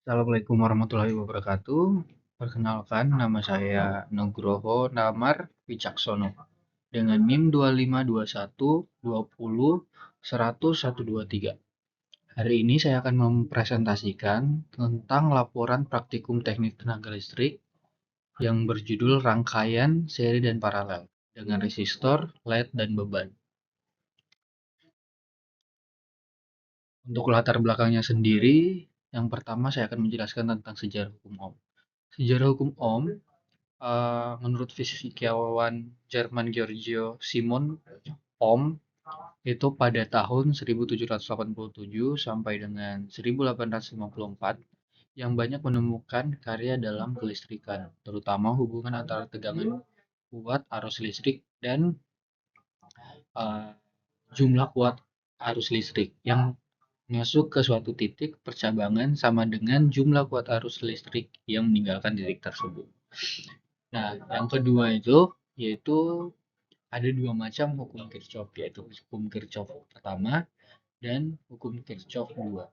Assalamualaikum warahmatullahi wabarakatuh. Perkenalkan, nama saya Nugroho Namar Wicaksono dengan NIM 2521201123. Hari ini saya akan mempresentasikan tentang laporan praktikum teknik tenaga listrik yang berjudul rangkaian, seri, dan paralel dengan resistor, LED, dan beban. Untuk latar belakangnya sendiri, yang pertama saya akan menjelaskan tentang sejarah hukum Ohm. Sejarah hukum Ohm menurut fisikawan Jerman Giorgio Simon Ohm itu pada tahun 1787 sampai dengan 1854 yang banyak menemukan karya dalam kelistrikan, terutama hubungan antara tegangan kuat arus listrik dan uh, jumlah kuat arus listrik yang masuk ke suatu titik percabangan sama dengan jumlah kuat arus listrik yang meninggalkan titik tersebut. Nah, yang kedua itu yaitu ada dua macam hukum Kirchhoff, yaitu hukum Kirchhoff pertama dan hukum Kirchhoff kedua.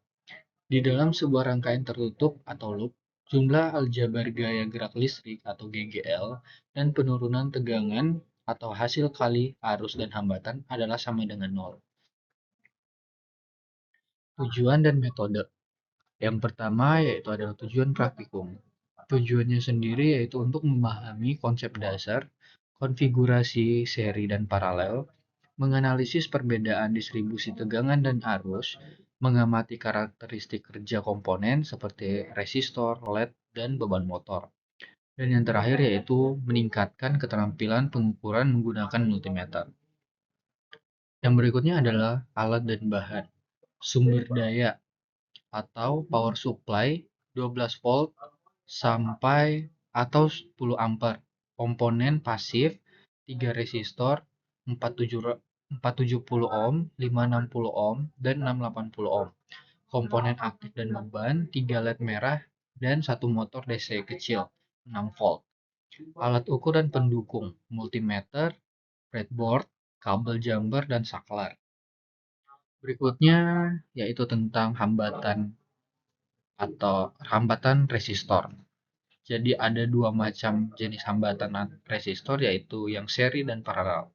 Di dalam sebuah rangkaian tertutup atau loop, jumlah aljabar gaya gerak listrik atau GGL dan penurunan tegangan atau hasil kali arus dan hambatan adalah sama dengan nol. Tujuan dan metode. Yang pertama yaitu adalah tujuan praktikum. Tujuannya sendiri yaitu untuk memahami konsep dasar, konfigurasi seri dan paralel, menganalisis perbedaan distribusi tegangan dan arus, mengamati karakteristik kerja komponen seperti resistor, LED, dan beban motor. Dan yang terakhir yaitu meningkatkan keterampilan pengukuran menggunakan multimeter. Yang berikutnya adalah alat dan bahan. Sumber daya atau power supply 12 volt sampai atau 10 ampere. Komponen pasif 3 resistor 470 ohm, 560 ohm, dan 680 ohm. Komponen aktif dan beban 3 LED merah dan 1 motor DC kecil 6 volt. Alat ukur dan pendukung multimeter, breadboard, kabel jumper, dan saklar. Berikutnya yaitu tentang hambatan atau hambatan resistor. Jadi ada dua macam jenis hambatan resistor yaitu yang seri dan paralel.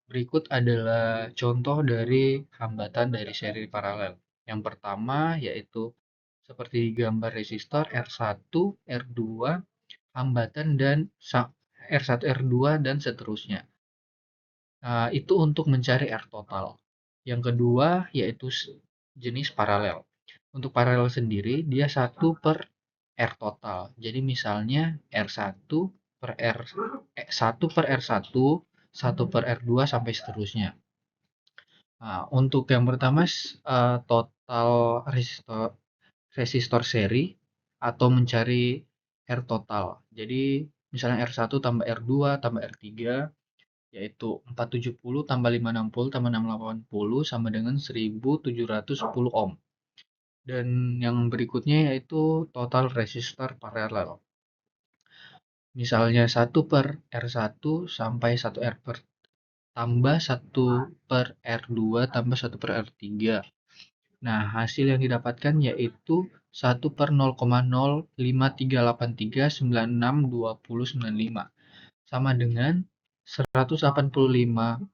Berikut adalah contoh dari hambatan dari seri paralel. Yang pertama yaitu seperti gambar resistor R1, R2, hambatan dan R1, R2 dan seterusnya. Nah, itu untuk mencari R total. Yang kedua yaitu jenis paralel. Untuk paralel sendiri dia 1/R total. Jadi misalnya R1 per R 1 per R1, 1 per R2 sampai seterusnya. Nah, untuk yang pertama total resistor seri atau mencari R total. Jadi misalnya R1 tambah R2 tambah R3 yaitu 470 tambah 560 tambah 680 sama dengan 1710 ohm. Dan yang berikutnya yaitu total resistor paralel. Misalnya 1 per R1 sampai 1 R per tambah 1 per R2 tambah 1 per R3. Nah, hasil yang didapatkan yaitu 1 per 0,05383962095 sama dengan 185,73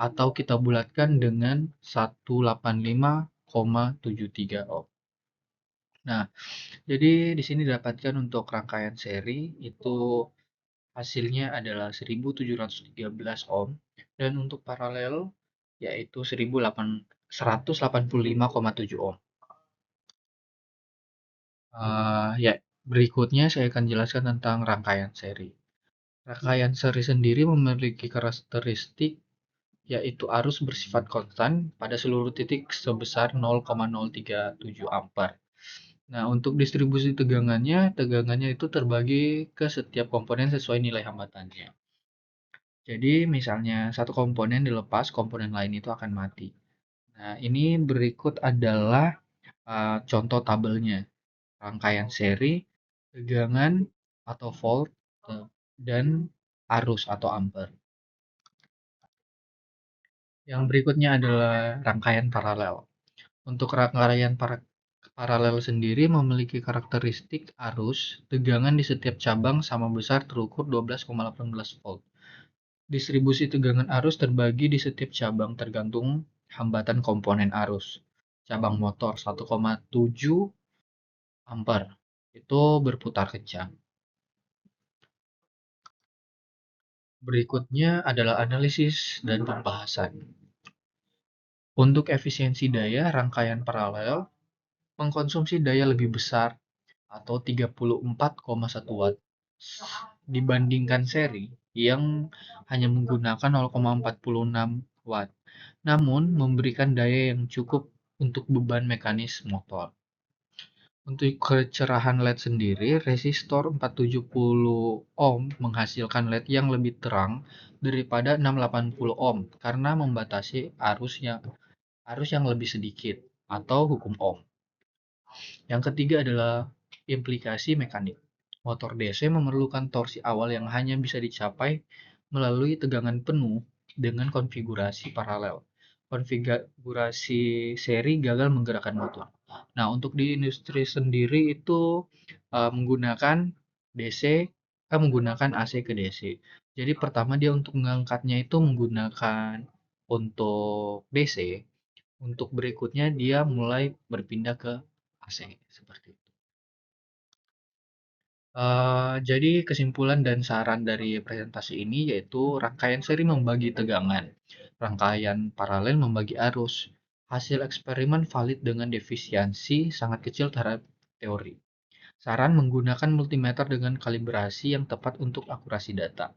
atau kita bulatkan dengan 185,73 ohm. Nah, jadi di sini didapatkan untuk rangkaian seri itu hasilnya adalah 1713 ohm dan untuk paralel yaitu 185,7 ohm. Ya, berikutnya saya akan jelaskan tentang rangkaian seri. Rangkaian seri sendiri memiliki karakteristik yaitu arus bersifat konstan pada seluruh titik sebesar 0,037 ampere. Nah, untuk distribusi tegangannya itu terbagi ke setiap komponen sesuai nilai hambatannya. Jadi, misalnya satu komponen dilepas, komponen lain itu akan mati. Nah, ini berikut adalah contoh tabelnya. Rangkaian seri, tegangan atau volt, dan arus atau ampere. Yang berikutnya adalah rangkaian paralel. Untuk rangkaian Paralel sendiri memiliki karakteristik arus tegangan di setiap cabang sama besar terukur 12,18 volt. Distribusi tegangan arus terbagi di setiap cabang tergantung hambatan komponen arus. Cabang motor 1,7 ampere itu berputar kencang. Berikutnya adalah analisis dan pembahasan. Untuk efisiensi daya, rangkaian paralel mengkonsumsi daya lebih besar atau 34,1 watt dibandingkan seri yang hanya menggunakan 0,46 watt, namun memberikan daya yang cukup untuk beban mekanis motor. Untuk kecerahan LED sendiri, resistor 470 ohm menghasilkan LED yang lebih terang daripada 680 ohm karena membatasi arus yang lebih sedikit atau hukum ohm. Yang ketiga adalah implikasi mekanik. Motor DC memerlukan torsi awal yang hanya bisa dicapai melalui tegangan penuh dengan konfigurasi paralel. Konfigurasi seri gagal menggerakkan motor. Nah, untuk di industri sendiri itu menggunakan DC, menggunakan AC ke DC. Jadi pertama dia untuk mengangkatnya itu menggunakan untuk DC, untuk berikutnya dia mulai berpindah ke AC seperti itu. Jadi kesimpulan dan saran dari presentasi ini yaitu rangkaian seri membagi tegangan, rangkaian paralel membagi arus. Hasil eksperimen valid dengan defisiensi sangat kecil terhadap teori. Saran menggunakan multimeter dengan kalibrasi yang tepat untuk akurasi data.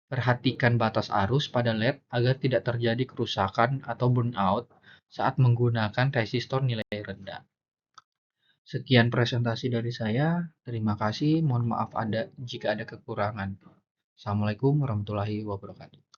Perhatikan batas arus pada LED agar tidak terjadi kerusakan atau burnout saat menggunakan resistor nilai rendah. Sekian presentasi dari saya. Terima kasih. Mohon maaf jika ada kekurangan. Assalamualaikum warahmatullahi wabarakatuh.